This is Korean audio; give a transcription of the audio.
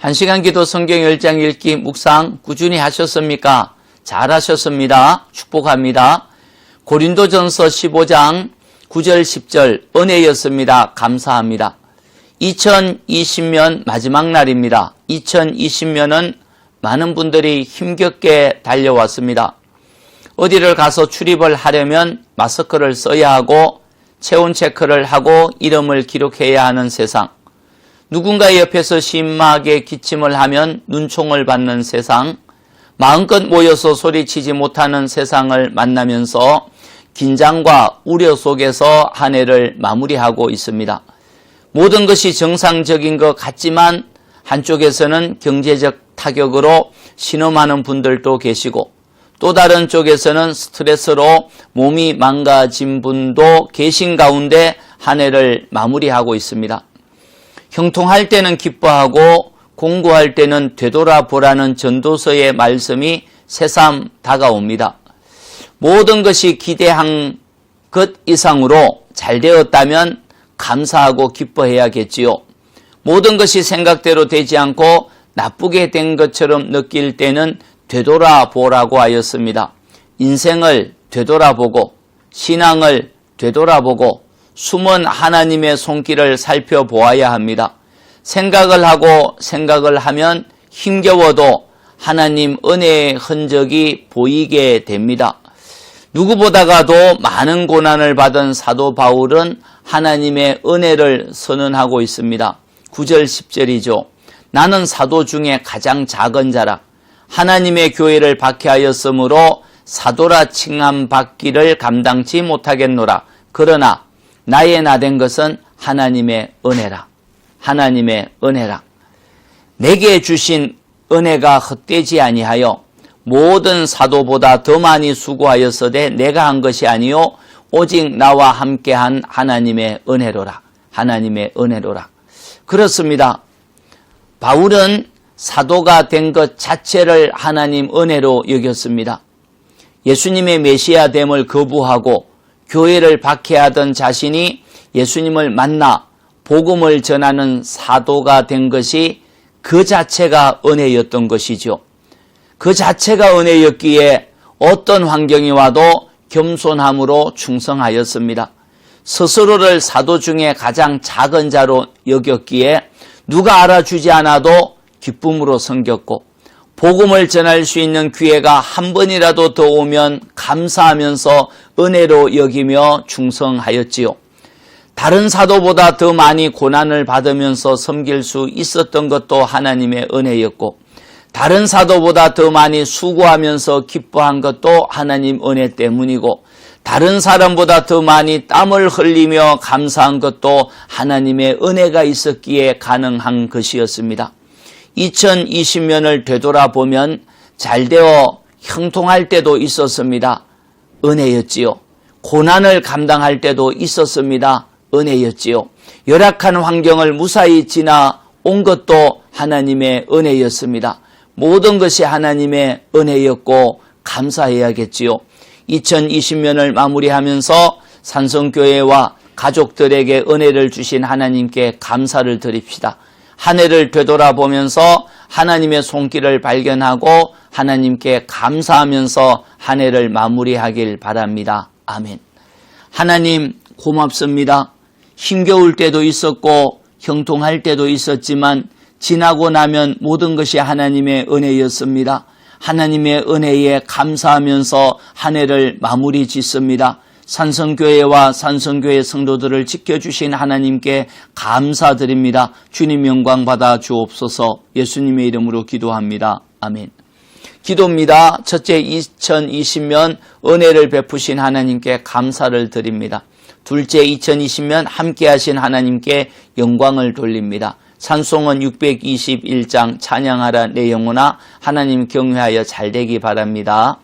1시간 기도 성경 10장 읽기 묵상 꾸준히 하셨습니까? 잘하셨습니다. 축복합니다. 고린도전서 15장 9절 10절 은혜였습니다. 감사합니다. 2020년 마지막 날입니다. 2020년은 많은 분들이 힘겹게 달려왔습니다. 어디를 가서 출입을 하려면 마스크를 써야 하고 체온 체크를 하고 이름을 기록해야 하는 세상, 누군가 옆에서 심하게 기침을 하면 눈총을 받는 세상, 마음껏 모여서 소리치지 못하는 세상을 만나면서 긴장과 우려 속에서 한 해를 마무리하고 있습니다. 모든 것이 정상적인 것 같지만 한쪽에서는 경제적 타격으로 신음하는 분들도 계시고 또 다른 쪽에서는 스트레스로 몸이 망가진 분도 계신 가운데 한 해를 마무리하고 있습니다. 형통할 때는 기뻐하고 공고할 때는 되돌아보라는 전도서의 말씀이 새삼 다가옵니다. 모든 것이 기대한 것 이상으로 잘 되었다면 감사하고 기뻐해야겠지요. 모든 것이 생각대로 되지 않고 나쁘게 된 것처럼 느낄 때는 되돌아보라고 하였습니다. 인생을 되돌아보고 신앙을 되돌아보고 숨은 하나님의 손길을 살펴보아야 합니다. 생각을 하고 생각을 하면 힘겨워도 하나님 은혜의 흔적이 보이게 됩니다. 누구보다가도 많은 고난을 받은 사도 바울은 하나님의 은혜를 선언하고 있습니다. 9절 10절이죠. 나는 사도 중에 가장 작은 자라 하나님의 교회를 박해하였으므로 사도라 칭함받기를 감당치 못하겠노라. 그러나 나의 나된 것은 하나님의 은혜라. 하나님의 은혜라. 내게 주신 은혜가 헛되지 아니하여 모든 사도보다 더 많이 수고하였으되 내가 한 것이 아니요 오직 나와 함께한 하나님의 은혜로라. 하나님의 은혜로라. 그렇습니다. 바울은 사도가 된 것 자체를 하나님 은혜로 여겼습니다. 예수님의 메시아됨을 거부하고 교회를 박해하던 자신이 예수님을 만나 복음을 전하는 사도가 된 것이 그 자체가 은혜였던 것이죠. 그 자체가 은혜였기에 어떤 환경이 와도 겸손함으로 충성하였습니다. 스스로를 사도 중에 가장 작은 자로 여겼기에 누가 알아주지 않아도 기쁨으로 섬겼고 복음을 전할 수 있는 기회가 한 번이라도 더 오면 감사하면서 은혜로 여기며 충성하였지요. 다른 사도보다 더 많이 고난을 받으면서 섬길 수 있었던 것도 하나님의 은혜였고 다른 사도보다 더 많이 수고하면서 기뻐한 것도 하나님 은혜 때문이고 다른 사람보다 더 많이 땀을 흘리며 감사한 것도 하나님의 은혜가 있었기에 가능한 것이었습니다. 2020년을 되돌아보면 잘되어 형통할 때도 있었습니다. 은혜였지요. 고난을 감당할 때도 있었습니다. 은혜였지요. 열악한 환경을 무사히 지나온 것도 하나님의 은혜였습니다. 모든 것이 하나님의 은혜였고 감사해야겠지요. 2020년을 마무리하면서 산성교회와 가족들에게 은혜를 주신 하나님께 감사를 드립시다. 한 해를 되돌아보면서 하나님의 손길을 발견하고 하나님께 감사하면서 한 해를 마무리하길 바랍니다. 아멘. 하나님 고맙습니다. 힘겨울 때도 있었고 형통할 때도 있었지만 지나고 나면 모든 것이 하나님의 은혜였습니다. 하나님의 은혜에 감사하면서 한 해를 마무리 짓습니다. 산성교회와 산성교회 성도들을 지켜주신 하나님께 감사드립니다. 주님 영광 받아 주옵소서. 예수님의 이름으로 기도합니다. 아멘. 기도입니다. 첫째, 2020년 은혜를 베푸신 하나님께 감사를 드립니다. 둘째, 2020년 함께하신 하나님께 영광을 돌립니다. 찬송은 621장 찬양하라 내 영혼아 하나님 경외하여 잘되기 바랍니다.